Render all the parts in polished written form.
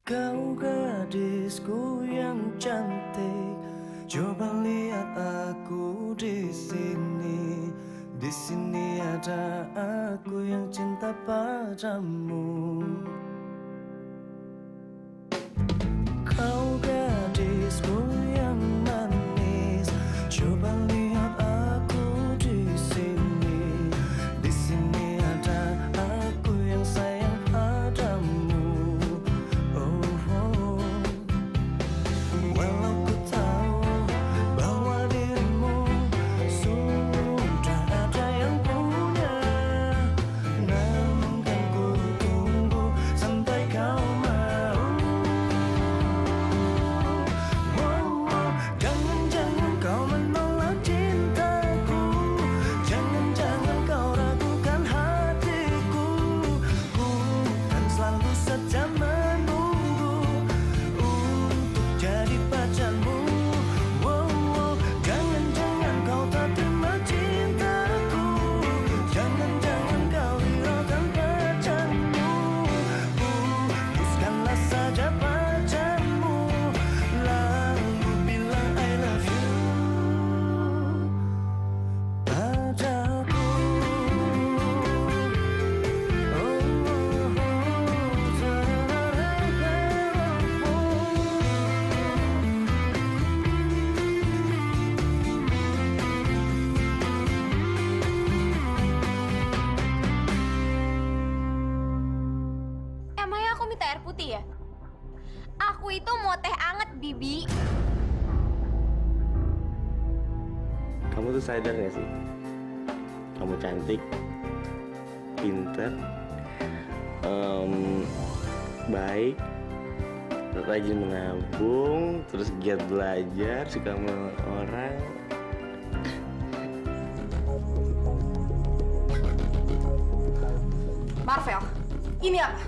Kau gadisku yang cantik, coba lihat aku di sini. Di sini ada aku yang cinta padamu. Kau gadisku yang manis, coba lihat aku di sini. Di sini ada aku yang sayang padamu. Walau ku tahu bahwa dirimu sudah ada yang punya, namun kan ku tunggu sampai kau mau. Jangan-jangan kau menolak cintaku, jangan-jangan kau ragukan hatiku. Ku kan selalu saja menunggu untuk jadi pacarmu. Jangan-jangan kau tak terima cintaku, jangan-jangan kau hiraukan pacarmu. Putuskanlah saja pacarmu, lalu bilang I love you padaku. Emangnya aku minta air putih ya? Aku itu mau teh anget, Bibi. Kamu tuh sadar gak sih? Kamu cantik, pinter, baik, rajin menabung, terus giat belajar, suka sama orang. Marvel, ini apa?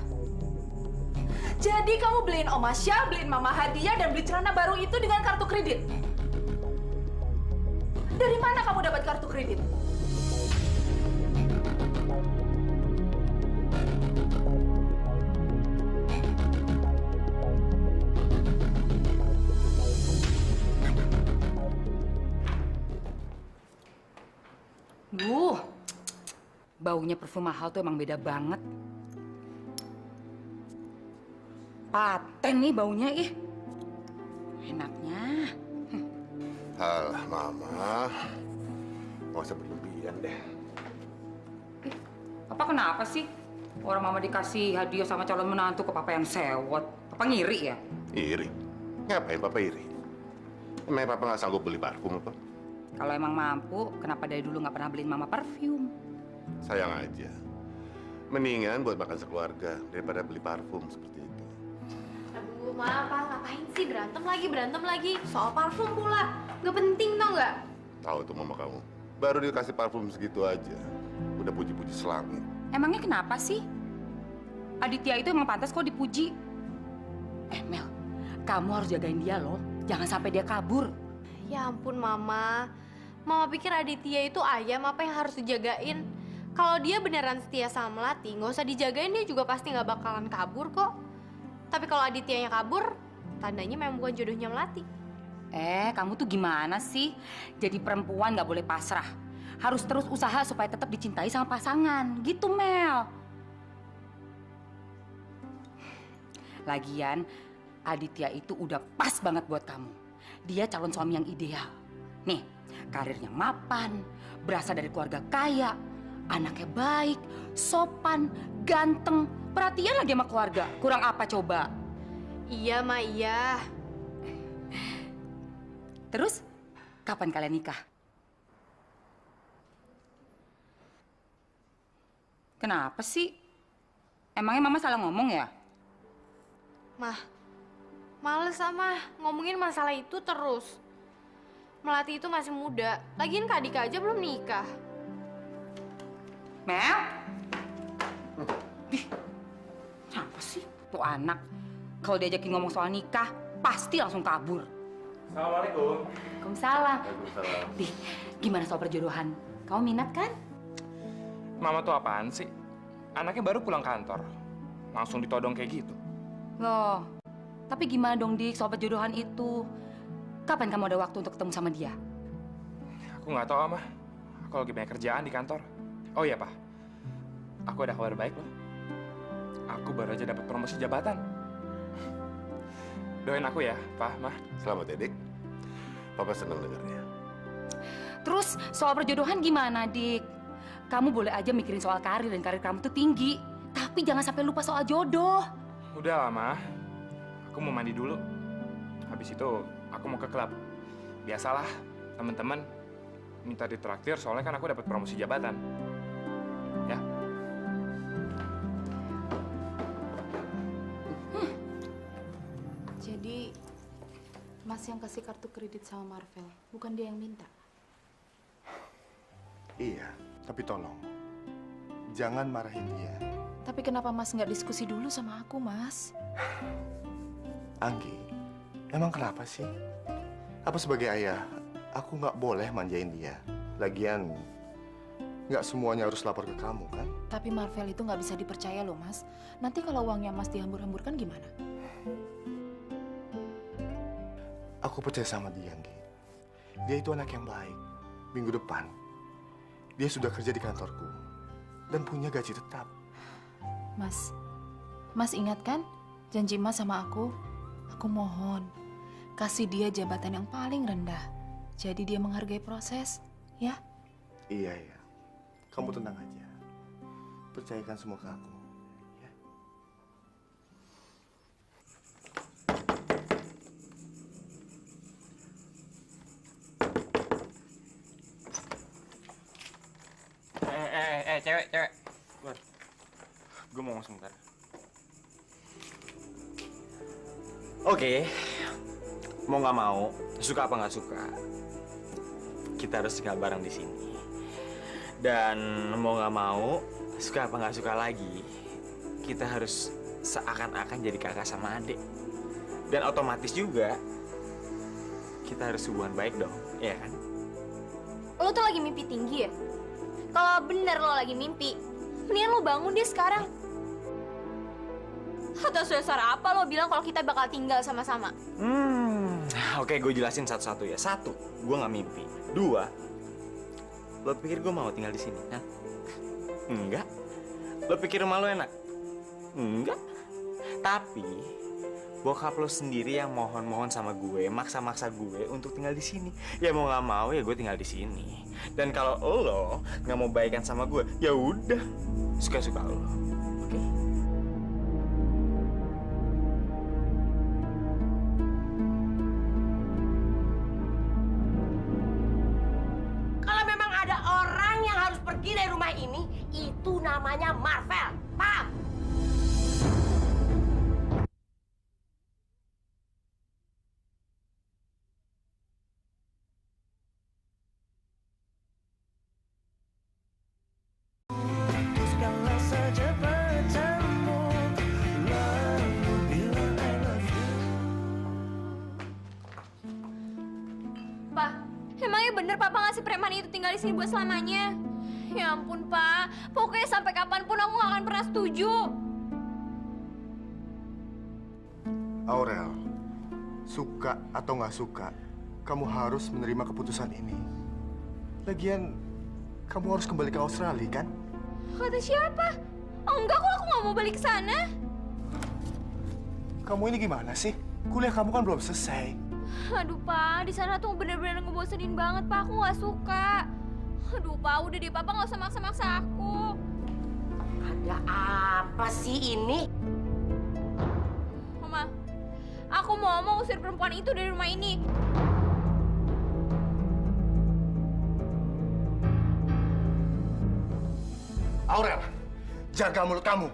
Jadi kamu beliin Om Asya, beliin Mama hadiah, dan beli celana baru itu dengan kartu kredit? Dari mana kamu dapat kartu kredit? Baunya parfum mahal tuh emang beda banget. Paten nih baunya, ih. Enaknya. Alah, Mama. Nggak usah berlebihan deh. Papa kenapa sih? Orang Mama dikasih hadiah sama calon menantu ke Papa yang sewot. Papa ngiri ya? Iri? Ngapain Papa iri? Emang Papa nggak sanggup beli parfum apa? Kalau emang mampu, kenapa dari dulu nggak pernah beliin Mama parfum? Sayang aja. Mendingan buat makan sekeluarga daripada beli parfum seperti itu. Aduh, Ma, Pa, ngapain sih berantem lagi? Soal parfum pula. Gak penting tau nggak? Tahu tuh Mama kamu. Baru dikasih parfum segitu aja. Udah puji-puji selangit. Emangnya kenapa sih? Aditya itu emang pantas kok dipuji. Mel, kamu harus jagain dia loh. Jangan sampai dia kabur. Ya ampun, Mama. Mama pikir Aditya itu ayam apa yang harus dijagain? Kalau dia beneran setia sama Melati, nggak usah dijagain, dia juga pasti nggak bakalan kabur kok. Tapi kalau Adityanya kabur, tandanya memang bukan jodohnya Melati. Kamu tuh gimana sih? Jadi perempuan nggak boleh pasrah. Harus terus usaha supaya tetap dicintai sama pasangan. Gitu, Mel. Lagian, Aditya itu udah pas banget buat kamu. Dia calon suami yang ideal. Nih, karirnya mapan, berasal dari keluarga kaya, anaknya baik, sopan, ganteng, perhatian lagi sama keluarga. Kurang apa coba? Iya, Ma, iya. Terus, kapan kalian nikah? Kenapa sih? Emangnya Mama salah ngomong ya? Mah, males sama ngomongin masalah itu terus. Melati itu masih muda. Lagian Kak Dika aja belum nikah. Mel? Ih, apa sih tuh anak? Kalau diajakin ngomong soal nikah, pasti langsung kabur. Assalamualaikum. Waalaikumsalam. Waalaikumsalam. Dih, gimana soal perjodohan? Kamu minat kan? Mama tuh apaan sih? Anaknya baru pulang kantor, langsung ditodong kayak gitu. Loh, Tapi gimana dong, Dik, sobat jodohan itu? Kapan kamu ada waktu untuk ketemu sama dia? Aku nggak tahu, Mah. Aku lagi banyak kerjaan di kantor. Oh iya, Pak. Aku ada kabar baik loh. Aku baru aja dapat promosi jabatan. Doain aku ya, Pak, Mah. Selamat ya, Dik. Papa senang dengarnya. Terus soal perjodohan gimana, Dik? Kamu boleh aja mikirin soal karir dan karir kamu tuh tinggi. Tapi jangan sampai lupa soal jodoh. Udah lah, Mah. Aku mau mandi dulu. Habis itu aku mau ke klub. Biasalah, teman-teman minta ditraktir soalnya kan aku dapat promosi jabatan. Ya. Jadi, Mas yang kasih kartu kredit sama Marvel, bukan dia yang minta. Iya, tapi tolong jangan marahin dia. Tapi kenapa Mas nggak diskusi dulu sama aku, Mas? Anggi, emang kenapa sih? Apa sebagai ayah, aku nggak boleh manjain dia? Lagian, nggak semuanya harus lapor ke kamu, kan? Tapi Marvel itu nggak bisa dipercaya loh, Mas. Nanti kalau uangnya Mas dihambur-hamburkan gimana? Aku percaya sama dia, Anggi. Dia itu anak yang baik. Minggu depan, dia sudah kerja di kantorku dan punya gaji tetap. Mas ingat kan janji Mas sama aku? Aku mohon, kasih dia jabatan yang paling rendah. Jadi dia menghargai proses, ya? Iya, iya. Kamu tenang aja. Percayakan semua ke aku. Ya. Cewek. Gue mau ngomong sebentar. Oke, mau nggak mau, suka apa nggak suka, kita harus tinggal bareng di sini. Dan mau nggak mau, suka apa nggak suka lagi, kita harus seakan-akan jadi kakak sama adik. Dan otomatis juga, kita harus hubungan baik dong, iya kan? Lo tuh lagi mimpi tinggi ya? Kalau bener lo lagi mimpi, mendingan lo bangun deh sekarang. Atau dasar apa lo bilang kalau kita bakal tinggal sama-sama? Oke, gue jelasin satu-satu ya. Satu, gue nggak mimpi. Dua, lo pikir gue mau tinggal di sini? Hah? Enggak. Lo pikir rumah lo enak? Enggak. Tapi bokap lo sendiri yang mohon-mohon sama gue, maksa-maksa gue untuk tinggal di sini. Ya mau nggak mau ya gue tinggal di sini. Dan kalau lo nggak mau baikan sama gue, ya udah, suka-suka lo. Oke? Kalau memang ada orang yang harus pergi dari rumah ini, itu namanya Marvel. Paham? Hapuskanlah saja pacarmu, lalu bilang I love you. Pak, emangnya bener Papa ngasih preman itu tinggal di sini buat selamanya? Ya ampun, Pak. Pokoknya sampai kapanpun aku gak akan pernah setuju. Aurel, suka atau nggak suka, kamu harus menerima keputusan ini. Lagian, kamu harus kembali ke Australia, kan? Kata siapa? Oh, enggak kok, aku gak mau balik ke sana. Kamu ini gimana sih? Kuliah kamu kan belum selesai. Aduh, Pak. Di sana tuh bener-bener ngebosenin banget, Pak. Aku gak suka. Aduh, Pak. Udah deh, Papa gak usah maksa-maksa aku. Ada apa sih ini? Mama, aku mau usir perempuan itu dari rumah ini. Aurel, jaga mulut kamu.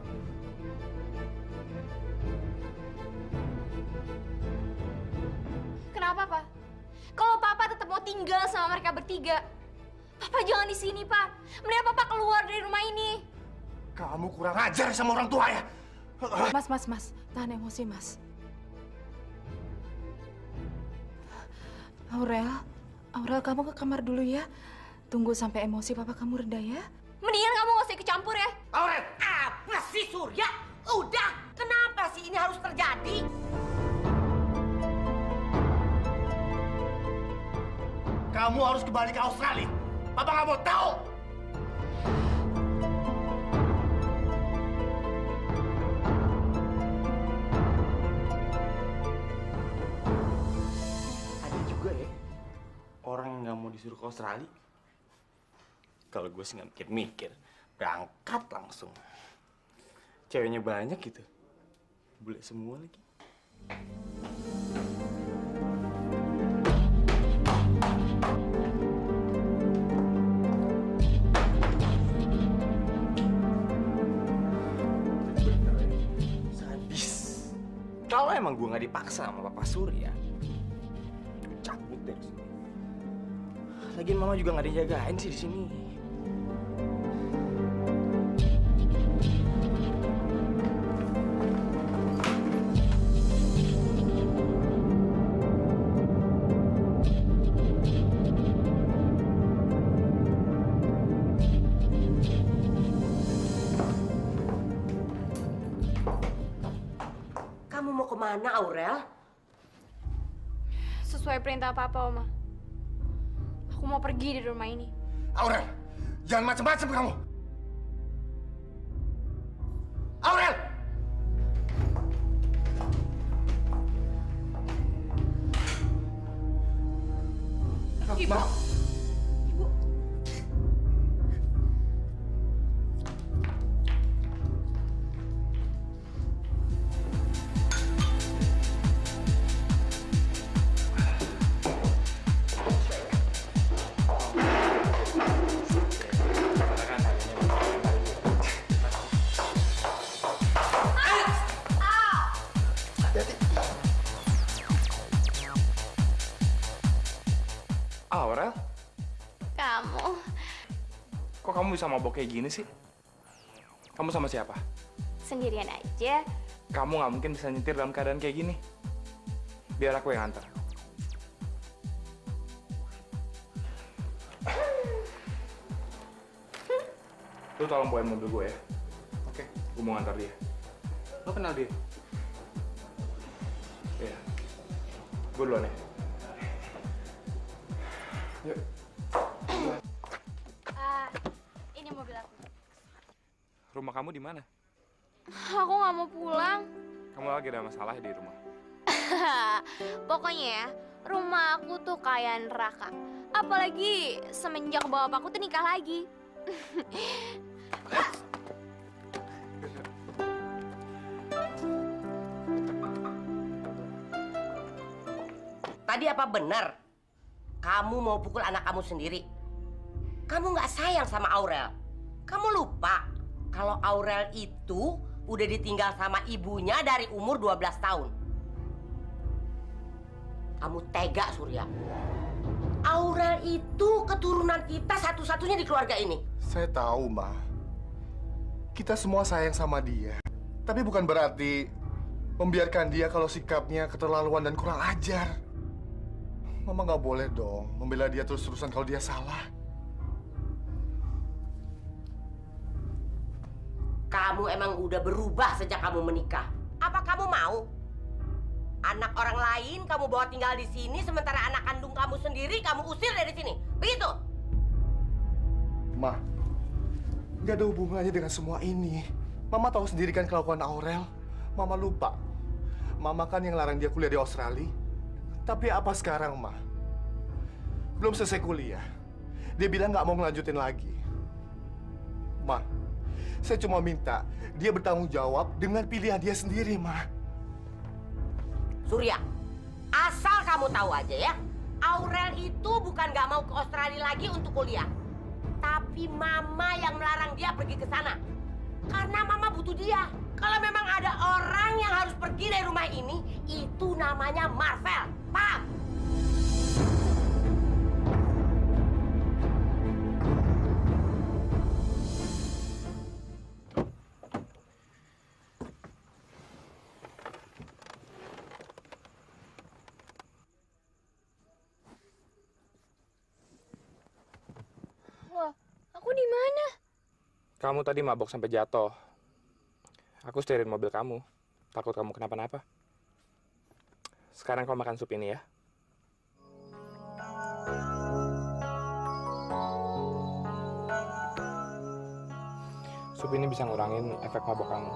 Kenapa, Pak? Kalau Papa tetap mau tinggal sama mereka bertiga, Papa jangan di sini, Pak. Mending Papa keluar dari rumah ini. Kamu kurang ajar sama orang tua ya? Mas, tahan emosi, Mas. Aurel, kamu ke kamar dulu ya. Tunggu sampai emosi Papa kamu reda ya. Mendingan kamu gak usah ikut campur ya. Aurel, apa sih Surya? Udah, kenapa sih ini harus terjadi? kamu harus kembali ke Australia. Papa nggak mau tahu. Ada juga ya orang yang nggak mau disuruh ke Australia. Kalau gue sih nggak mikir-mikir, berangkat langsung. Ceweknya banyak gitu, bule semua lagi. Sadis. Kalau emang gue nggak dipaksa sama Papa Surya, cabut dari sini. Lagian Mama juga nggak dijagain sih di sini. Kamu mau kemana, Aurel? Sesuai perintah Papa, Oma. Aku mau pergi dari rumah ini. Aurel, jangan macam-macam kamu. Aurel! Ibu. Ibu. Aurel, Kamu. kok kamu bisa mabok kayak gini sih? Kamu sama siapa? Sendirian aja. Kamu nggak mungkin bisa nyetir dalam keadaan kayak gini. Biar aku yang antar. Lu tolong bawain mobil gue ya. Oke, gue mau ngantar dia. Lo kenal dia? Iya. Gue duluan ya. Yuk. Ini mobil aku. Rumah kamu di mana? Aku nggak mau pulang. Kamu lagi ada masalah di rumah? Pokoknya ya, rumah aku tuh kayak neraka. Apalagi semenjak bapakku tuh nikah lagi. Tadi apa benar? Kamu mau pukul anak kamu sendiri? Kamu nggak sayang sama Aurel? Kamu lupa kalau Aurel itu udah ditinggal sama ibunya dari umur 12 tahun. Kamu tega, Surya. Aurel itu keturunan kita satu-satunya di keluarga ini. Saya tahu, Ma. Kita semua sayang sama dia. Tapi bukan berarti membiarkan dia kalau sikapnya keterlaluan dan kurang ajar. Mama nggak boleh dong membela dia terus-terusan kalau dia salah. Kamu emang udah berubah sejak kamu menikah. Apa kamu mau anak orang lain kamu bawa tinggal di sini, sementara anak kandung kamu sendiri kamu usir dari sini? Begitu? Ma, nggak ada hubungannya dengan semua ini. Mama tahu sendiri kan kelakuan Aurel. Mama lupa. Mama kan yang larang dia kuliah di Australia. Tapi apa sekarang, Ma? Belum selesai kuliah. Dia bilang nggak mau ngelanjutin lagi. Ma, saya cuma minta dia bertanggung jawab dengan pilihan dia sendiri, Ma. Surya, asal kamu tahu aja ya, Aurel itu bukan nggak mau ke Australia lagi untuk kuliah. Tapi Mama yang melarang dia pergi ke sana. Karena Mama butuh dia. Kalau memang ada orang yang harus pergi dari rumah ini, itu namanya Marvel. Paham? Loh, aku di mana? Kamu tadi mabok sampai jatuh. Aku setirin mobil kamu. Takut kamu kenapa-napa. Sekarang kau makan sup ini ya. Sup ini bisa ngurangin efek mabok kamu.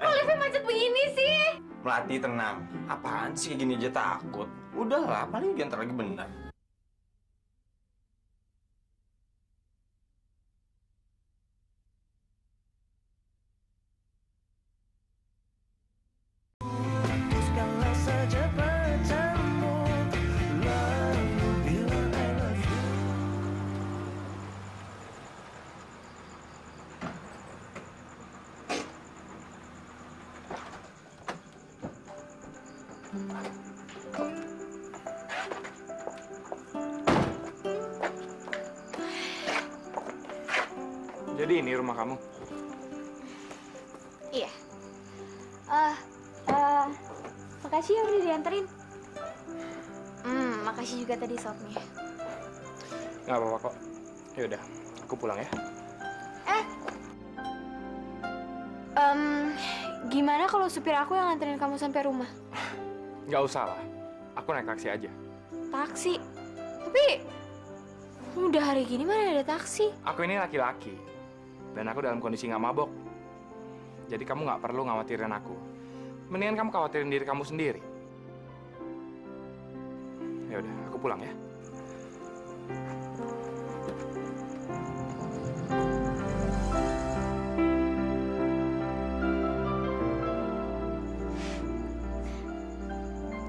Olivia macet begini sih. Melati tenang. Apaan sih gini aja takut? Udahlah, paling dia ntar lagi benar. Hapuskanlah saja pacarmu, lalu bilang I love you. Jadi ini rumah kamu. Iya. Makasih ya udah dianterin. Makasih juga tadi sopnya. Nggak apa-apa kok. Yaudah, aku pulang ya. Gimana kalau supir aku yang nganterin kamu sampai rumah? Nggak usah lah. Aku naik taksi aja. Taksi? Tapi udah hari gini mana ada taksi? Aku ini laki-laki. Dan aku dalam kondisi nggak mabok. Jadi kamu nggak perlu khawatirin aku. Mendingan kamu khawatirin diri kamu sendiri. Ya udah, aku pulang ya.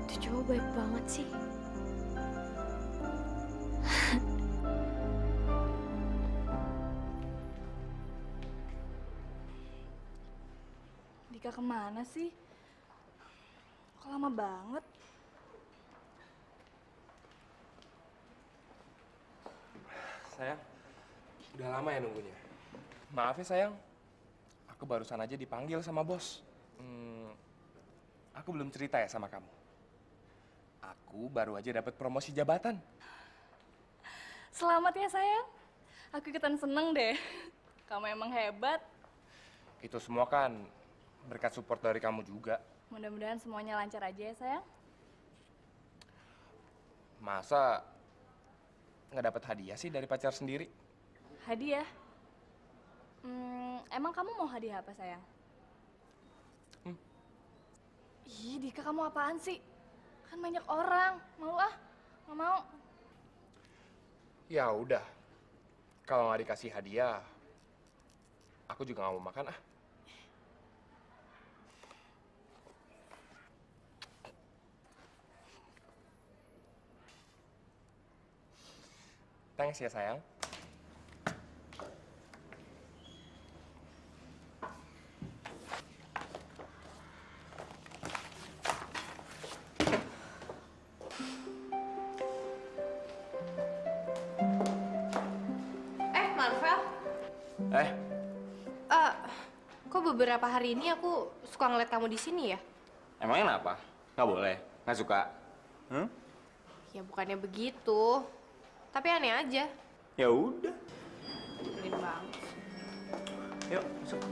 Itu cowok baik banget sih. Dika kemana sih? Kok lama banget? Sayang, udah lama ya nunggunya. Maaf ya sayang, aku barusan aja dipanggil sama bos. Aku belum cerita ya sama kamu. Aku baru aja dapat promosi jabatan. Selamat ya sayang. Aku ikutan seneng deh. Kamu emang hebat. Itu semua kan berkat support dari kamu juga. Mudah-mudahan semuanya lancar aja ya sayang. Masa nggak dapat hadiah sih dari pacar sendiri? Hadiah? Emang kamu mau hadiah apa sayang? Ih, Dika kamu apaan sih? Kan banyak orang. Malu ah? Nggak mau. Ya udah, kalau nggak dikasih hadiah, aku juga nggak mau makan ah. Thanks ya sayang. Marvel? Kok beberapa hari ini aku suka ngeliat kamu di sini ya? Emangnya kenapa? Nggak boleh? Nggak suka? Ya bukannya begitu. Tapi aneh aja. Ya udah. Nyebelin banget. Yuk, masuk.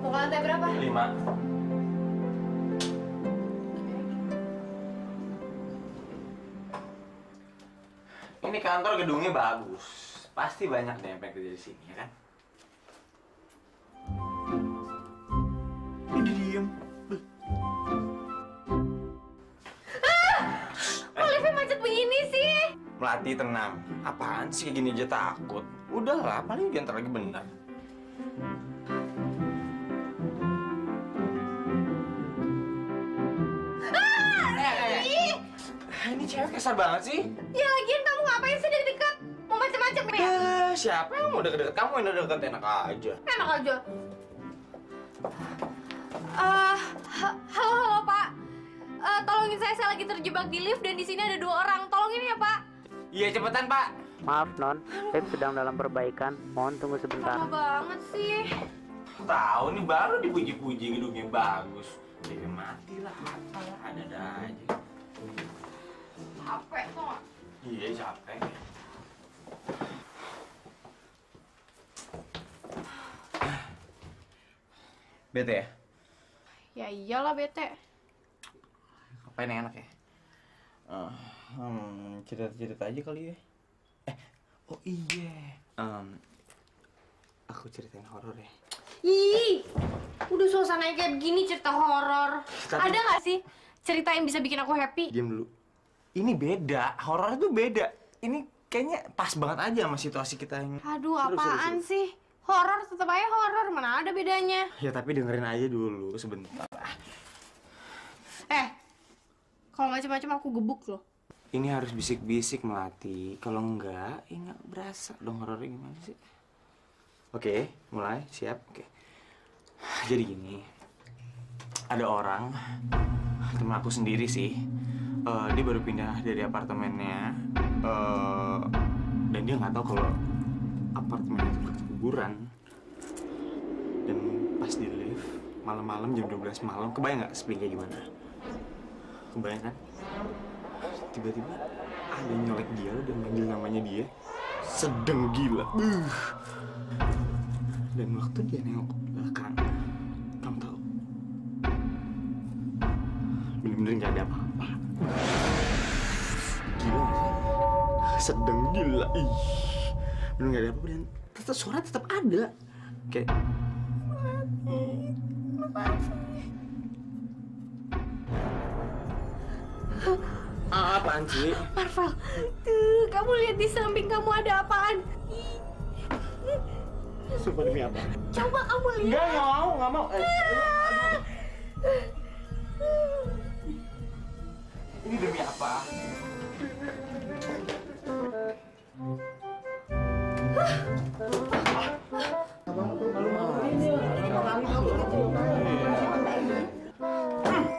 Mau ke lantai berapa? 5. Ini kantor gedungnya bagus. Pasti banyak deh yang pengen kerja di sini, ya kan? Ini diem. Olivia macet begini sih. Melati tenang. Apaan sih gini aja takut? Udahlah, paling dia ntar lagi benar. Ini cewek kasar banget sih. Ya lagian kamu ngapain sih deket-deket? Mau macem-macem ya? Siapa yang mau deket-deket? Kamu yang udah deket enak aja. Enak aja. Halo Pak. Tolongin saya lagi terjebak di lift dan di sini ada 2 orang. Tolongin ya Pak. Iya cepetan Pak. Maaf Non, lift sedang dalam perbaikan. Mohon tunggu sebentar. Lama banget sih. Tahu nih baru dipuji-puji gedungnya bagus. Ya mati lah, apalah, ada aja. Capek tuh nggak? Iya, capek. Bete ya? Ya iyalah bete. Apa yang enak ya? Cerita-cerita aja kali ya. Oh iya. Aku ceritain horor ya. Ih, udah suasananya kayak begini cerita horor. Tapi- Ada nggak sih cerita yang bisa bikin aku happy? Diam dulu. Ini beda, horor itu beda. Ini kayaknya pas banget aja sama situasi kita yang. Aduh, Seru, seru, apaan seru. sih? Horor tetap aja horor, mana ada bedanya? Ya tapi dengerin aja dulu sebentar. Kalau macam-macam aku gebuk loh. Ini harus bisik-bisik Melati. Kalau enggak, ini nggak berasa dong horornya gimana sih? Oke, mulai, siap. Oke. Jadi gini, ada orang, temen aku sendiri sih. Dia baru pindah dari apartemennya, dan dia nggak tahu kalau apartemen itu bekas kuburan. Dan pas di lift, malam-malam jam 12 malam, kebayang nggak sepi kayak gimana? Kebayang kan? Tiba-tiba ada yang nyolek dia dan manggil namanya dia. Sedang gila. Dan waktu dia nengok ke belakang, kamu tahu? Bener-bener nggak ada apa-apa. Gila nggak sih? Sedang gila. Ih. Bener nggak ada apa-apa dan tetap suara tetap ada. Kayak apaan sih? Marvel, tuh kamu lihat di samping kamu ada apaan? Sumpah demi apa? Coba kamu lihat. Nggak mau. Ini demi apa?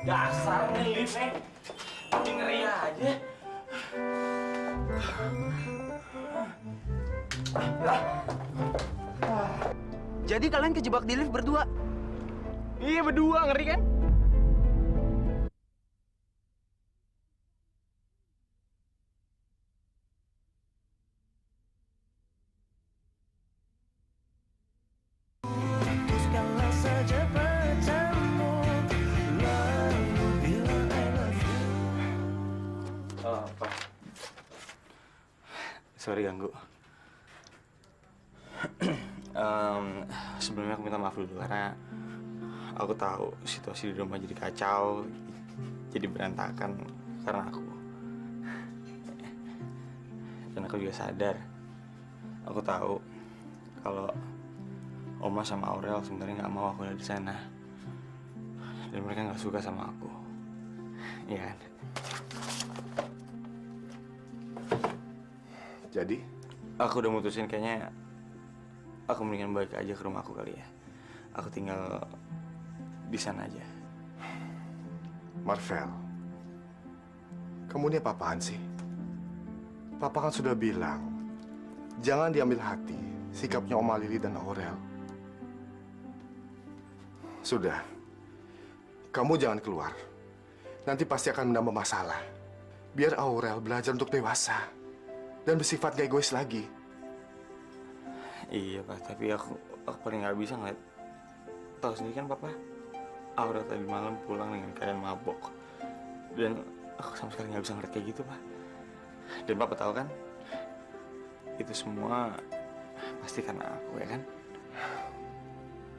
Dasar nih lift bikin ngeri aja. Jadi kalian kejebak di lift berdua? Iya berdua, ngeri kan? Hapuskanlah saja pacarmu, lalu bilang I love you. Apa? Sorry ganggu. Sebelumnya aku minta maaf dulu karena aku tahu situasi di rumah jadi kacau, jadi berantakan karena aku. Dan aku juga sadar, aku tahu kalau Oma sama Aurel sebenarnya nggak mau aku ada di sana, dan mereka nggak suka sama aku, iya kan? Jadi? Aku udah mutusin kayaknya aku mendingan balik aja ke rumahku kali ya. Aku tinggal di sana aja. Marvel, kamu ini apa-apaan sih? Papa kan sudah bilang, jangan diambil hati sikapnya Oma Lili dan Aurel. Sudah, kamu jangan keluar. Nanti pasti akan menambah masalah. Biar Aurel belajar untuk dewasa dan bersifat gak egois lagi. Iya Pak, tapi aku paling nggak bisa ngeliat. Tahu sendiri kan Papa, Aurel tadi malam pulang dengan keadaan mabok. Dan aku sama sekali nggak bisa ngeliat kayak gitu Pak. Dan Papa tahu kan, itu semua pasti karena aku ya kan?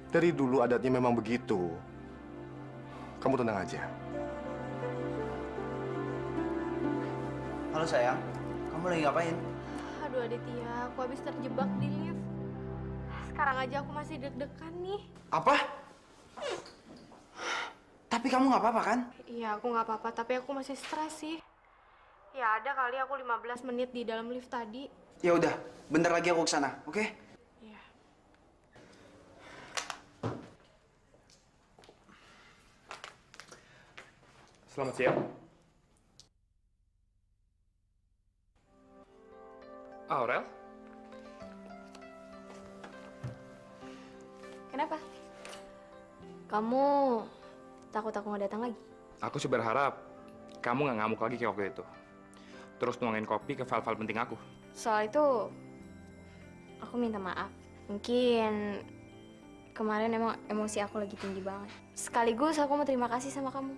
Dari dulu adatnya memang begitu. Kamu tenang aja. Halo sayang, kamu lagi ngapain? Aduh Aditya, aku habis terjebak di lift. Sekarang aja aku masih deg-degan nih. Apa? Tapi kamu nggak apa-apa kan? Iya, aku nggak apa-apa, tapi aku masih stres sih. Ya ada kali aku 15 menit di dalam lift tadi. Ya udah, bentar lagi aku kesana, oke? Iya. Selamat siang. Aurel? Kenapa? Kamu Takut aku nggak datang lagi. Aku sih berharap kamu nggak ngamuk lagi kayak waktu itu. Terus nuangin kopi ke file-file penting aku. Soal itu, aku minta maaf. Mungkin kemarin emang emosi aku lagi tinggi banget. Sekaligus aku mau terima kasih sama kamu.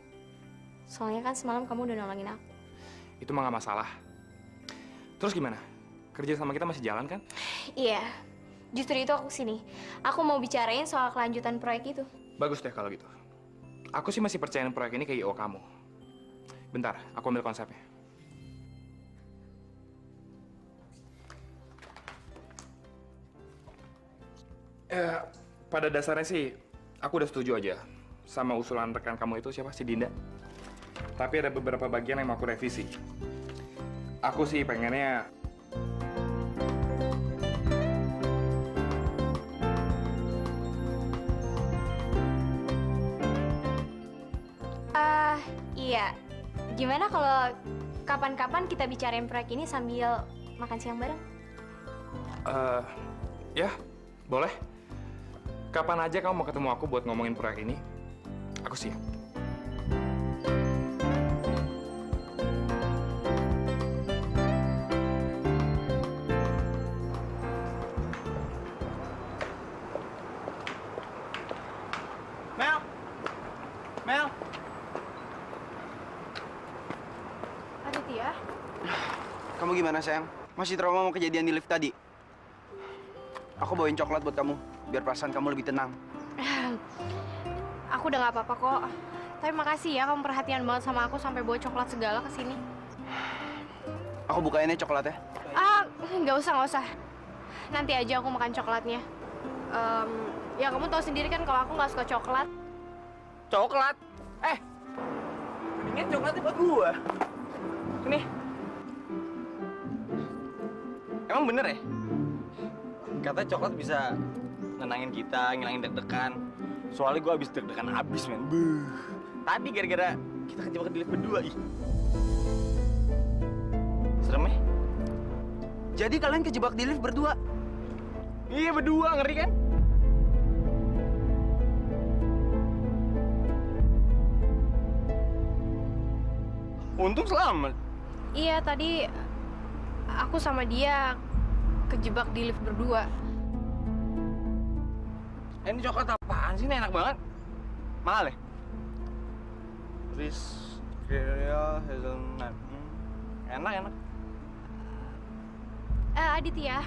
Soalnya kan semalam kamu udah nolongin aku. Itu mah nggak masalah. Terus gimana? Kerja sama kita masih jalan kan? Iya, justru itu aku sini. Aku mau bicarain soal kelanjutan proyek itu. Bagus deh kalau gitu. Aku sih masih percayain proyek ini ke IO kamu. Bentar, aku ambil konsepnya. Pada dasarnya sih, aku udah setuju aja sama usulan rekan kamu itu siapa? Si Dinda. Tapi ada beberapa bagian yang mau aku revisi. Aku sih pengennya iya. Gimana kalau kapan-kapan kita bicarain proyek ini sambil makan siang bareng? Ya, boleh. Kapan aja kamu mau ketemu aku buat ngomongin proyek ini, aku siap. Mel! Mel! Aditya? Kamu gimana, sayang? Masih trauma sama kejadian di lift tadi? Aku bawain coklat buat kamu, biar perasaan kamu lebih tenang. Aku udah nggak apa-apa kok. Tapi makasih ya kamu perhatian banget sama aku sampai bawa coklat segala ke sini. Aku bukainnya coklatnya. Nggak usah. Nanti aja aku makan coklatnya. Ya kamu tahu sendiri kan kalau aku nggak suka coklat. Coklat? Mendingan coklatnya buat gua. Nih. Emang bener ya? Katanya coklat bisa nenangin kita, ngilangin deg-degan. Soalnya gua habis deg-degan abis, men. Buh. Tadi gara-gara kita kejebak di lift berdua, ih. Serem ya? Jadi kalian kejebak di lift berdua? Iya, berdua. Ngeri kan? Untung selamat. Iya, tadi aku sama dia kejebak di lift berdua. Ini coklat apaan sih? Ini enak banget. Mahal ya? Real hazelnut. Enak. Aditya,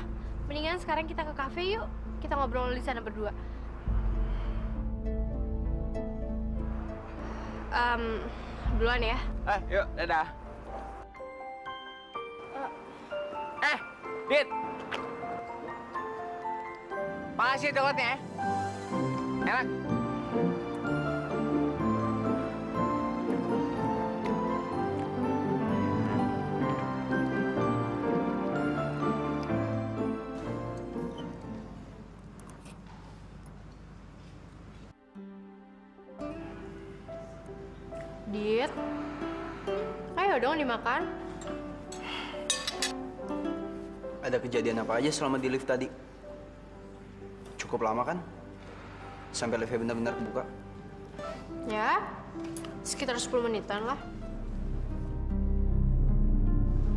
mendingan sekarang kita ke kafe yuk. Kita ngobrol di sana berdua. Duluan ya. Yuk, dadah. Dit. Makasih coklatnya ya. Enak. Dit. Ayo dong dimakan. Ada kejadian apa aja selama di lift tadi? Cukup lama kan? Sampai liftnya benar-benar kebuka? Ya, sekitar 10 menitan lah.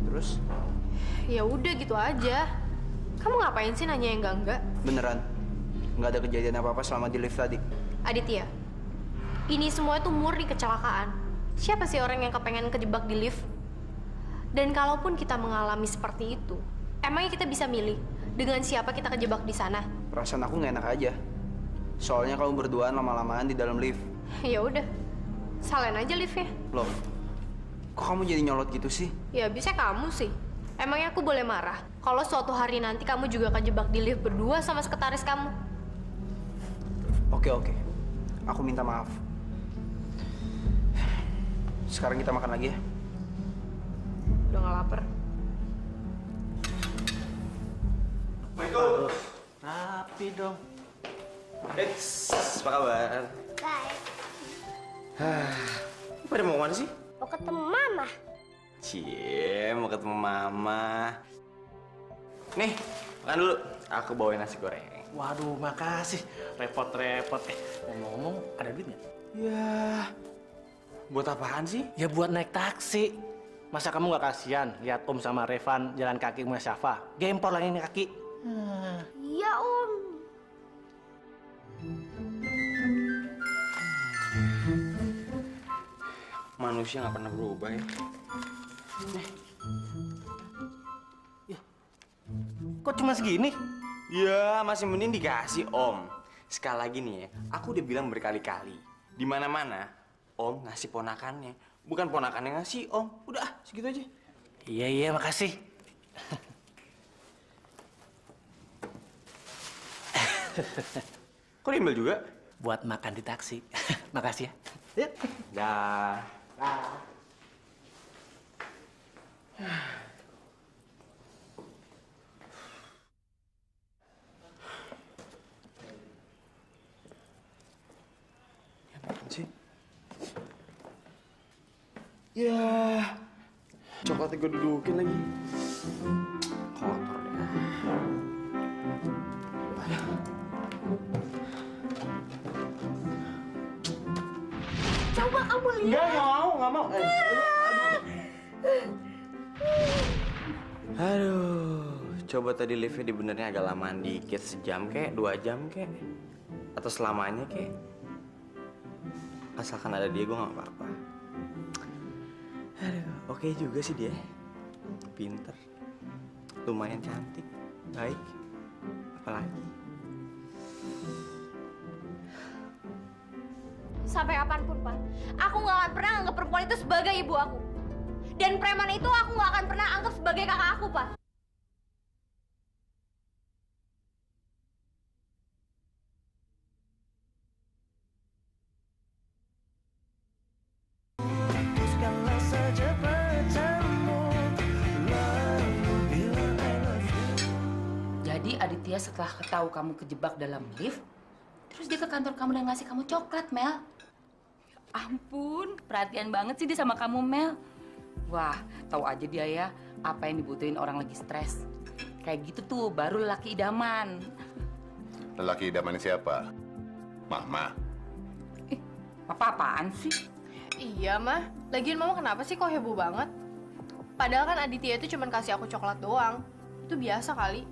Terus? Ya udah gitu aja. Kamu ngapain sih nanya yang enggak? Beneran? Nggak ada kejadian apa-apa selama di lift tadi? Aditya, ini semua tuh murni kecelakaan. Siapa sih orang yang kepengen kejebak di lift? Dan kalaupun kita mengalami seperti itu, emangnya kita bisa milih dengan siapa kita kejebak di sana? Perasaan aku nggak enak aja. Soalnya kamu berduaan lama-lamaan di dalam lift. Ya udah, salahin aja liftnya. Loh, kok kamu jadi nyolot gitu sih? Ya bisa kamu sih. Emangnya aku boleh marah kalau suatu hari nanti kamu juga kejebak di lift berdua sama sekretaris kamu? Oke. Aku minta maaf. Sekarang kita makan lagi ya. Udah gak lapar. Assalamualaikum. Rapi dong. Apa kabar? Baik. Pada mau kemana sih? Mau ketemu Mama. Cie, mau ketemu Mama. Nih, makan dulu. Aku bawain nasi goreng. Waduh, makasih. Repot-repot. Ngomong-ngomong, ada duit nggak? Ya, buat apaan sih? Ya buat naik taksi. Masa kamu nggak kasihan lihat Om sama Revan jalan kaki sama Syafa? Gempor lagi ini kaki. Iya, Om. Manusia nggak pernah berubah ya. Kok cuma segini? Ya, masih mending dikasih Om. Sekali lagi nih ya, aku udah bilang berkali-kali. Di mana-mana, Om ngasih ponakannya. Bukan ponakannya ngasih Om. Udah, segitu aja. Iya, makasih. Kok diambil juga? Buat makan di taksi. Makasih ya. Dah. Apaan sih? Ya, coklatnya gue dudukin lagi. Kotor deh. Coba kamu lihat. Nggak mau. Aduh, coba tadi liftnya dibenernya agak lamaan dikit, sejam kek, 2 jam kek, atau selamanya kek. Asalkan ada dia, gue nggak apa-apa. Aduh, oke juga sih dia. Pinter, lumayan cantik, baik, apalagi. Sampai kapanpun, Pak, aku nggak akan pernah anggap perempuan itu sebagai ibu aku. Dan preman itu aku nggak akan pernah anggap sebagai kakak aku, Pak. Putuskanlah saja pacarmu, lalu bilang I love you. Jadi Aditya setelah tahu kamu kejebak dalam lift, terus dia ke kantor kamu dan ngasih kamu coklat, Mel. Ya ampun, perhatian banget sih dia sama kamu, Mel. Wah, tahu aja dia ya apa yang dibutuhin orang lagi stres. Kayak gitu tuh baru lelaki idaman. Lelaki idaman siapa? Mama. Apa-apaan sih? Iya, Mah. Lagian Mama kenapa sih kok heboh banget? Padahal kan Aditya itu cuma kasih aku coklat doang. Itu biasa kali.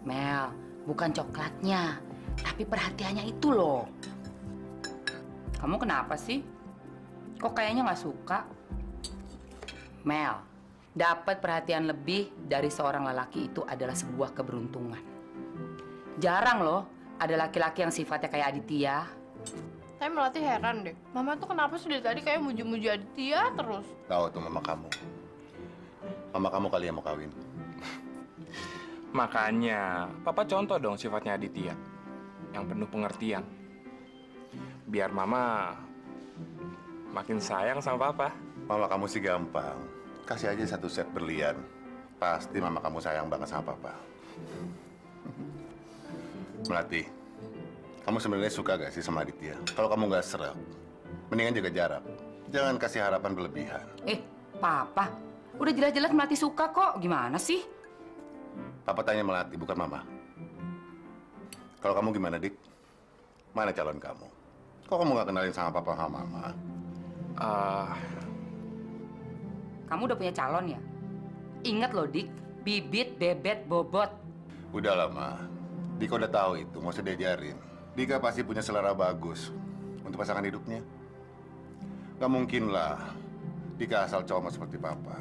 Mel, bukan coklatnya, tapi perhatiannya itu loh. Kamu kenapa sih? Kok kayaknya nggak suka? Mel, dapat perhatian lebih dari seorang lelaki itu adalah sebuah keberuntungan. Jarang loh ada laki-laki yang sifatnya kayak Aditya. Tapi Melati heran deh. Mama tuh kenapa sih dari tadi kayak muji-muji Aditya terus? Tahu tuh mama kamu. Mama kamu kali yang mau kawin. Makanya, Papa contoh dong sifatnya Aditya. Yang penuh pengertian. Biar Mama makin sayang sama Papa. Mama kamu sih gampang. Kasih aja 1 set berlian. Pasti mama kamu sayang banget sama papa. Melati, kamu sebenarnya suka gak sih sama Aditya? Kalau kamu gak seret, mendingan jaga jarak. Jangan kasih harapan berlebihan. Papa, udah jelas-jelas Melati suka kok. Gimana sih? Papa tanya Melati, bukan mama. Kalau kamu gimana, Dik? Mana calon kamu? Kok kamu gak kenalin sama papa sama mama? Kamu udah punya calon ya? Ingat loh, Dik. Bibit, bebet, bobot. Udahlah, Ma. Dika udah tahu itu, nggak usah diajarin. Dika pasti punya selera bagus untuk pasangan hidupnya. Gak mungkin lah Dika asal comot seperti papa.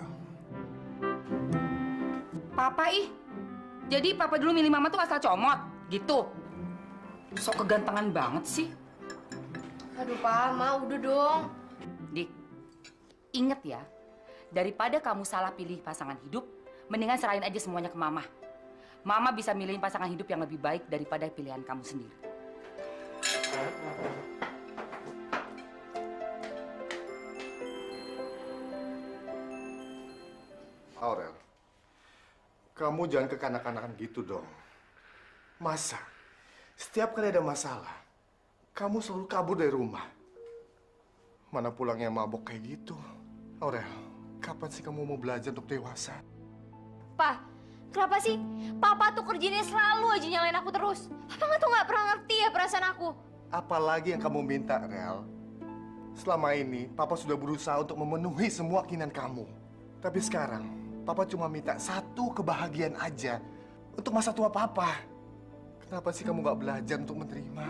Papa ih. Jadi papa dulu milih mama tuh asal comot, gitu. Sok kegantengan banget sih. Aduh, Pa, Ma, udah dong. Dik, inget ya. Daripada kamu salah pilih pasangan hidup, mendingan serahin aja semuanya ke mama. Mama bisa milihin pasangan hidup yang lebih baik daripada pilihan kamu sendiri. Aurel, kamu jangan kekanak-kanakan gitu dong. Masa? Setiap kali ada masalah, kamu selalu kabur dari rumah. Mana pulangnya mabok kayak gitu? Aurel, kapan sih kamu mau belajar untuk dewasa? Pa, kenapa sih Papa tuh kerjanya selalu aja nyalain aku terus? Papa tuh nggak pernah ngerti ya perasaan aku. Apalagi yang kamu minta, Rel? Selama ini, Papa sudah berusaha untuk memenuhi semua keinginan kamu. Tapi sekarang, Papa cuma minta satu kebahagiaan aja untuk masa tua Papa. Kenapa sih kamu gak belajar untuk menerima?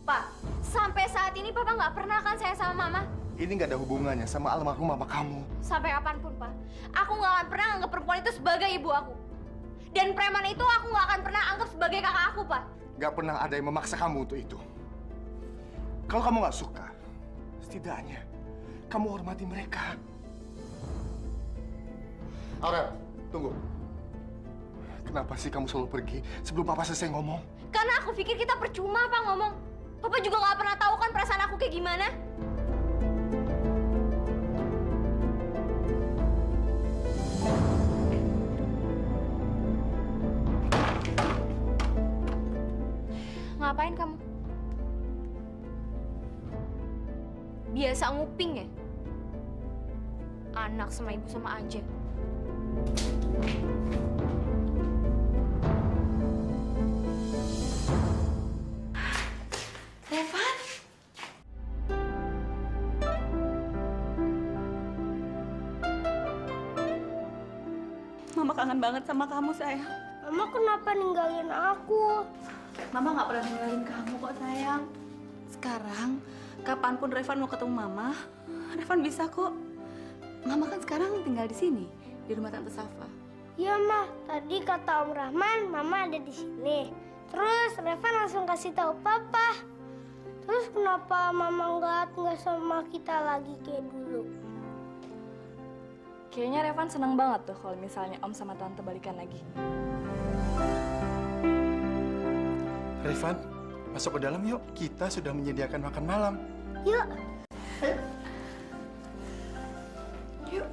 Pak, sampai saat ini Papa nggak pernah kan sayang sama Mama? Ini gak ada hubungannya sama almarhum mama kamu. Sampai kapanpun, Pak. Aku nggak akan pernah anggap perempuan itu sebagai ibu aku. Dan preman itu aku nggak akan pernah anggap sebagai kakak aku, Pak. Gak pernah ada yang memaksa kamu untuk itu. Kalau kamu gak suka, setidaknya kamu hormati mereka. Aurel, tunggu. Kenapa sih kamu selalu pergi sebelum Papa selesai ngomong? Karena aku pikir kita percuma, Pak, ngomong. Papa juga nggak pernah tahu kan perasaan aku kayak gimana. Ngapain kamu? Biasa nguping ya? Anak sama ibu sama aja. Revan? Mama kangen banget sama kamu, sayang. Mama kenapa ninggalin aku? Mama nggak pernah ninggalin kamu kok, sayang. Sekarang, kapanpun Revan mau ketemu Mama, Revan bisa kok. Mama kan sekarang tinggal di sini, di rumah Tante Safa. Iya, Ma. Tadi kata Om Rahman, Mama ada di sini. Terus Revan langsung kasih tahu Papa. Terus kenapa Mama nggak sama kita lagi kayak dulu? Kayaknya Revan seneng banget tuh kalau misalnya Om sama Tante balikan lagi. Revan, masuk ke dalam yuk. Kita sudah menyediakan makan malam. Yuk. Yuk.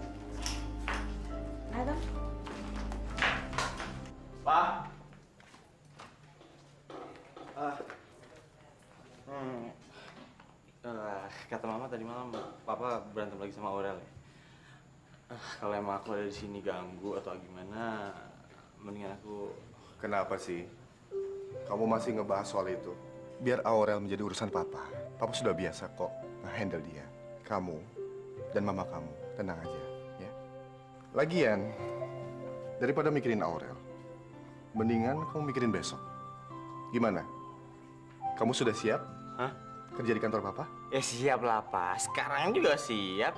Ayo. Pak. Kata Mama tadi malam Papa berantem lagi sama Aurel ya. Kalau emang aku ada di sini ganggu atau gimana, mendingan aku. Kenapa sih? Kamu masih ngebahas soal itu? Biar Aurel menjadi urusan Papa. Papa sudah biasa kok nge-handle dia. Kamu dan Mama kamu tenang aja, ya. Lagian, daripada mikirin Aurel, mendingan kamu mikirin besok. Gimana? Kamu sudah siap? Hah? Kerja di kantor Papa? Ya siap lah, Pak. Sekarang juga siap.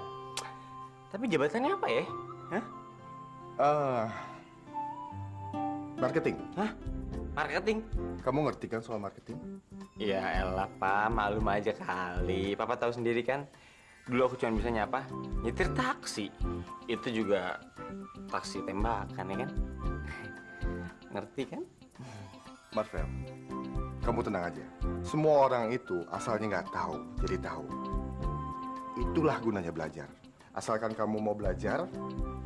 Tapi jabatannya apa ya? Hah? Marketing. Hah? Marketing? Kamu ngerti kan soal marketing? Ya elah, Pak. Malum aja kali. Papa tahu sendiri kan. Dulu aku cuma bisa nyapa, nyetir taksi. Itu juga taksi tembakan, ya kan? Ngerti kan? Marvel, kamu tenang aja. Semua orang itu asalnya nggak tahu, jadi tahu. Itulah gunanya belajar. Asalkan kamu mau belajar,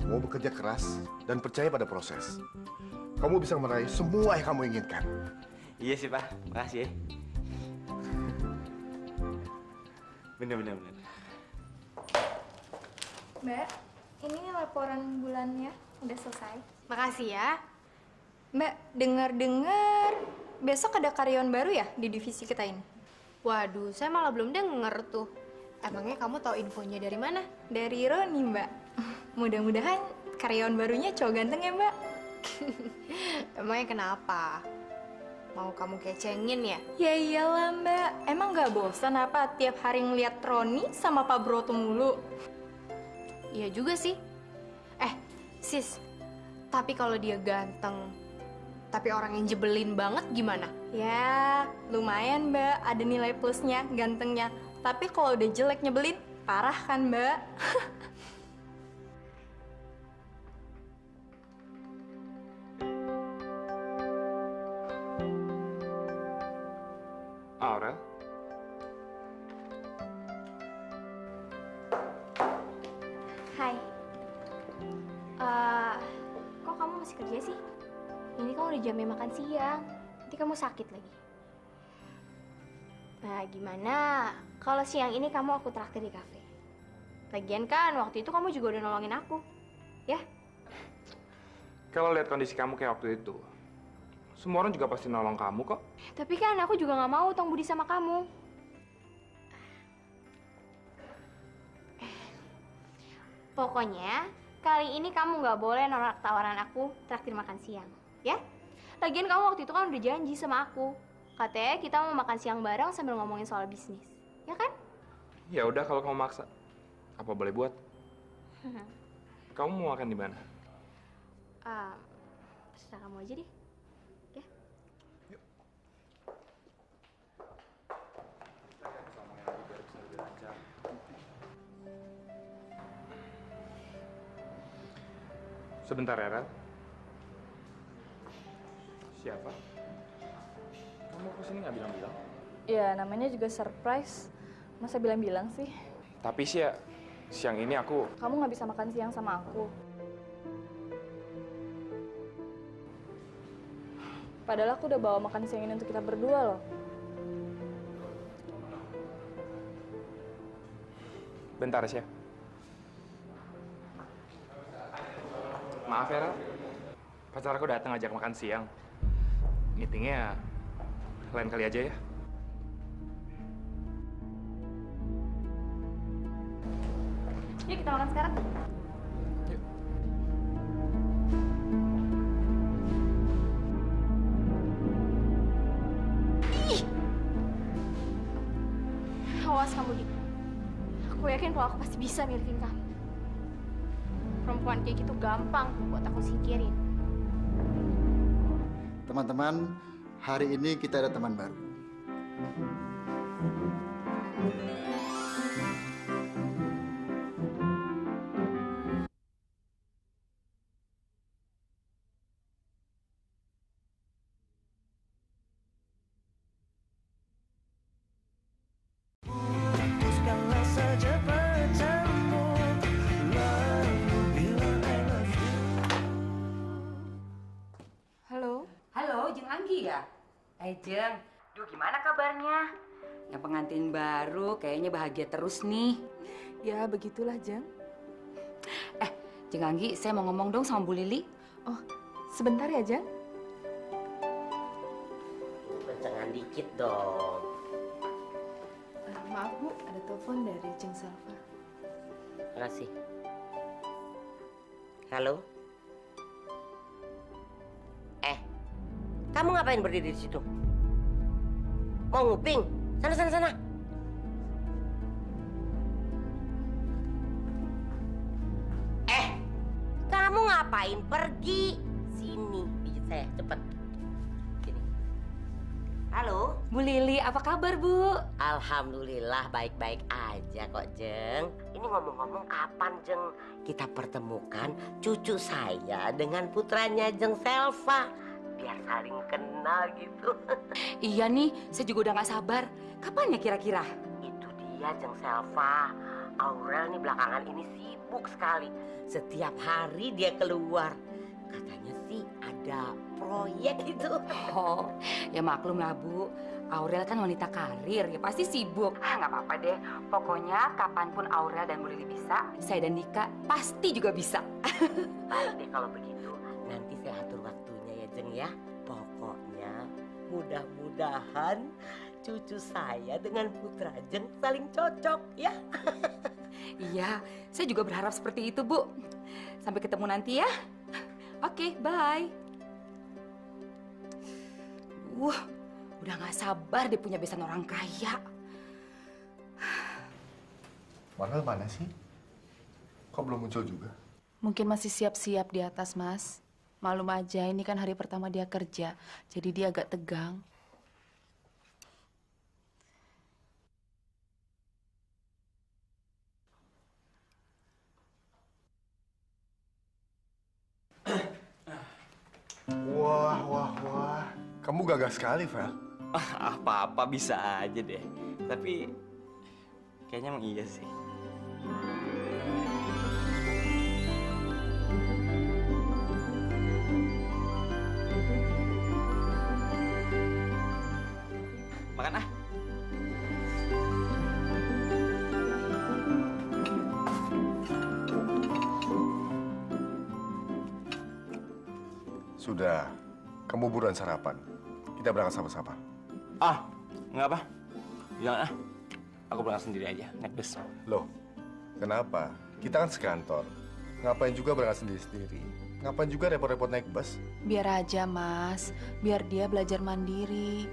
mau bekerja keras, dan percaya pada proses. Kamu bisa meraih semua yang kamu inginkan. Iya sih, Pak. Makasih ya. Bener. Mbak, ini laporan bulannya udah selesai. Makasih ya. Mbak, dengar-dengar besok ada karyawan baru ya di divisi kita ini? Waduh, saya malah belum denger tuh. Emangnya kamu tahu infonya dari mana? Dari Roni, Mbak. Mudah-mudahan karyawan barunya cowok ganteng ya, Mbak. Emangnya kenapa? Mau kamu kecengin ya? Ya iyalah, Mbak. Emang nggak bosan apa tiap hari ngeliat Roni sama Pak Broto mulu? Iya juga sih. Sis, tapi kalau dia ganteng, tapi orang yang jebelin banget gimana? Ya, lumayan, Mbak. Ada nilai plusnya, gantengnya. Tapi kalau udah jelek nyebelin, parah kan, Mbak? Aurel? Hai. Kok kamu masih kerja sih? Ini kan udah jamnya makan siang. Nanti kamu sakit lagi. Nah, gimana kalau siang ini kamu aku traktir di kafe? Lagian kan waktu itu kamu juga udah nolongin aku. Ya? Kalau lihat kondisi kamu kayak waktu itu, semua orang juga pasti nolong kamu kok. Tapi kan aku juga nggak mau utang budi sama kamu. Pokoknya, kali ini kamu nggak boleh nolak tawaran aku traktir makan siang, ya? Lagian kamu waktu itu kan udah janji sama aku. Katanya kita mau makan siang bareng sambil ngomongin soal bisnis, ya kan? Ya udah kalau kamu maksa. Apa boleh buat? Kamu mau makan di mana? Terserah kamu aja deh. Ya. Sebentar ya, Rat. Siapa? Kamu kesini nggak bilang-bilang? Ya, namanya juga surprise. Masa bilang-bilang sih? Tapi sih ya, siang ini aku... Kamu nggak bisa makan siang sama aku. Padahal aku udah bawa makan siang ini untuk kita berdua loh. Bentar, Sya. Maaf ya, Rat. Pacar aku datang ngajak makan siang. Meetingnya lain kali aja ya. Yuk kita makan sekarang. Ih! Awas kamu, Dik. Aku yakin kalau aku pasti bisa milikin kamu. Perempuan kayak gitu gampang buat aku singkirin. Teman-teman, hari ini kita ada teman baru. Putuskanlah saja pacarmu, lalu bilang I love you. Halo? Halo, Jeng Anggi ya? Jeng, duh gimana kabarnya? Yang pengantin baru kayaknya bahagia terus nih. Ya, begitulah, Jeng. Jeng Anggi, saya mau ngomong dong sama Bu Lili. Oh, sebentar ya, Jeng. Kencengan dikit dong. Maaf, Bu, ada telepon dari Jeng Salva. Makasih. Halo? Kamu ngapain berdiri di situ? Mau nguping? Sana, sana, sana. Kamu ngapain pergi? Sini, pijit saya, cepet. Sini. Halo? Bu Lili, apa kabar, Bu? Alhamdulillah, baik-baik aja kok, Jeng. Ini ngomong-ngomong kapan, Jeng? Kita pertemukan cucu saya dengan putranya Jeng Selva. Biar saling kenal gitu. Iya nih, saya juga udah gak sabar. Kapan ya kira-kira? Itu dia Jeng Selva. Aurel nih belakangan ini sibuk sekali. Setiap hari dia keluar. Katanya sih ada proyek itu. Oh, ya maklum lah Bu. Aurel kan wanita karir, ya pasti sibuk. Nggak apa-apa deh. Pokoknya kapanpun Aurel dan Bu Lili bisa, saya dan Dika pasti juga bisa. Baik deh kalau begitu. Nanti saya atur waktunya ya Jeng ya. Pokoknya mudah-mudahan cucu saya dengan putra Jeng saling cocok ya. Iya, saya juga berharap seperti itu Bu. Sampai ketemu nanti ya. Oke, bye. Udah gak sabar deh punya besan orang kaya. Marvel mana sih? Kok belum muncul juga? Mungkin masih siap-siap di atas, Mas. Malum aja, ini kan hari pertama dia kerja, jadi dia agak tegang. Wah. Kamu gagah sekali, Vel. Apa-apa bisa aja deh. Tapi kayaknya emang iya sih. Makan ah. Sudah, kamu buruan sarapan. Kita berangkat sama-sama. Nggak apa. Jangan ah. Aku berangkat sendiri aja, naik bus. Loh, kenapa? Kita kan sekantor. Ngapain juga berangkat sendiri-sendiri? Ngapain juga repot-repot naik bus? Biar aja, Mas. Biar dia belajar mandiri.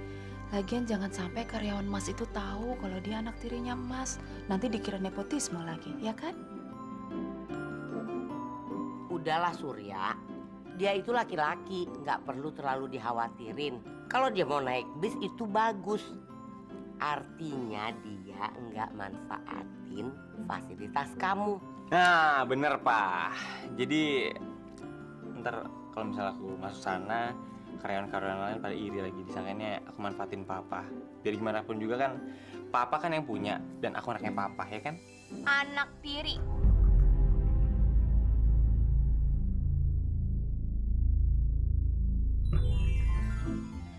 Lagian jangan sampai karyawan Mas itu tahu kalau dia anak tirinya Mas. Nanti dikira nepotisme lagi, ya kan? Udahlah Surya, dia itu laki-laki, nggak perlu terlalu dikhawatirin. Kalau dia mau naik bis itu bagus. Artinya dia nggak manfaatin fasilitas kamu. Nah, bener, Pak. Jadi, ntar kalau misalnya aku masuk sana, karyawan-karyawan lain pada iri lagi. Disangkanya aku manfaatin Papa. Biar gimana pun juga kan, Papa kan yang punya, dan aku anaknya Papa, ya kan? Anak tiri.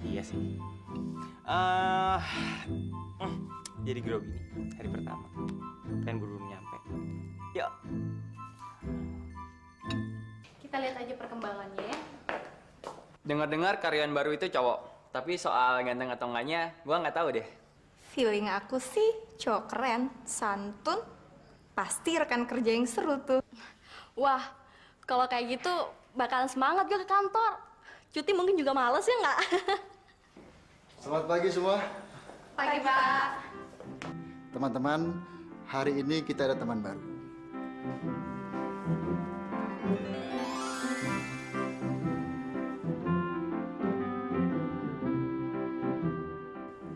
Iya sih. Jadi grogi nih, hari pertama. Pengen buru nyampe. Yuk. Kita lihat aja perkembangannya ya. Dengar-dengar karyawan baru itu cowok. Tapi soal ganteng atau enggaknya, gua nggak tahu deh. Feeling aku sih cowok keren, santun, pasti rekan kerja yang seru tuh. Wah, kalau kayak gitu bakalan semangat gue ke kantor. Cuti mungkin juga males ya nggak? Selamat pagi semua. Pagi, Pak. Teman-teman, hari ini kita ada teman baru.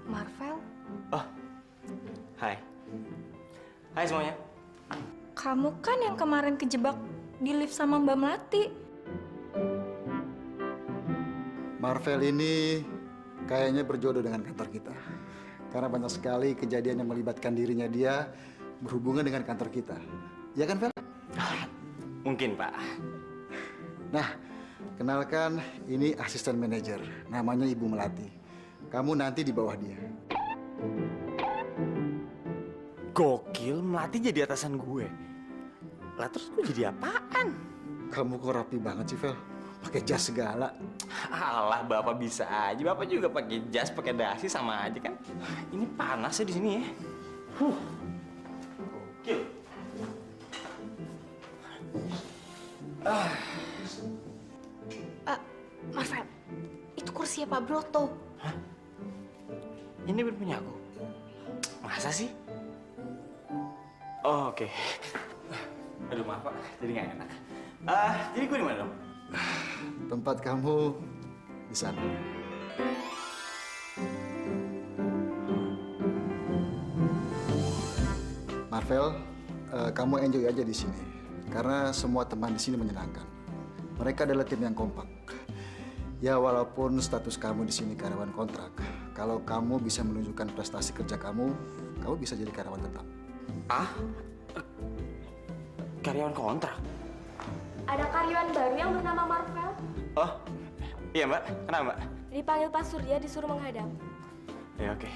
Marvel, Hai. Hai semuanya. Kamu kan yang kemarin kejebak di lift sama Mbak Melati. Marvel ini kayaknya berjodoh dengan kantor kita. Karena banyak sekali kejadian yang melibatkan dirinya dia berhubungan dengan kantor kita. Ya kan, Vel? Mungkin, Pak. Nah, kenalkan ini asisten manajer. Namanya Ibu Melati. Kamu nanti di bawah dia. Gokil, Melati jadi atasan gue. Lah terus gue jadi apaan? Kamu kok rapi banget sih, Vel? Pakai jas segala. Alah, Bapak bisa aja. Bapak juga pakai jas, pakai dasi sama aja kan. Ini panas ya di sini ya. Gokil. Marvel, itu kursinya Pak Broto. Ini bener punya aku? Masa sih? Oh, oke. Aduh, maaf, Pak. Jadi nggak enak. Jadi gue di mana dong? Tempat kamu di sana. Marvel, kamu enjoy aja di sini. Karena semua teman di sini menyenangkan. Mereka adalah tim yang kompak. Ya, walaupun status kamu di sini karyawan kontrak, kalau kamu bisa menunjukkan prestasi kerja kamu bisa jadi karyawan tetap. Karyawan kontrak? Ada karyawan baru yang bernama Marvel. Oh, iya Mbak. Kenapa Mbak? Dipanggil Pak Surya disuruh menghadap. Ya oke.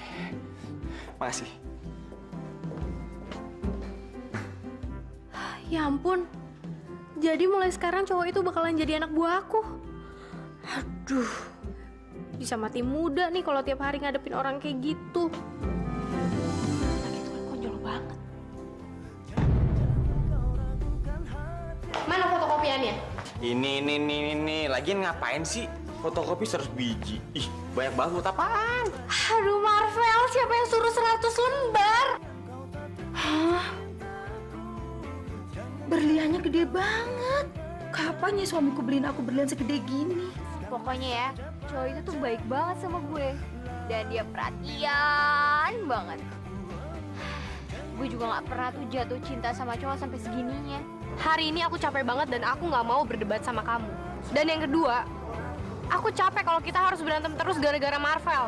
Makasih. Ya ampun. Jadi mulai sekarang cowok itu bakalan jadi anak buah aku. Aduh. Bisa mati muda nih kalau tiap hari ngadepin orang kayak gitu. Lagi itu kan konyol banget. Mana fotokopiannya? Ini. Lagian ngapain sih? Fotokopi 100 biji. Ih, banyak banget buat apaan? Aduh Marvel, siapa yang suruh 100 lembar? Hah? Berliannya gede banget. Kapan ya suamiku beliin aku berlian segede gini? Pokoknya ya, cowok itu tuh baik banget sama gue. Dan dia perhatian banget. Gue juga gak pernah tuh jatuh cinta sama cowok sampai segininya. Hari ini aku capek banget dan aku gak mau berdebat sama kamu. Dan yang kedua, aku capek kalau kita harus berantem terus gara-gara Marvel.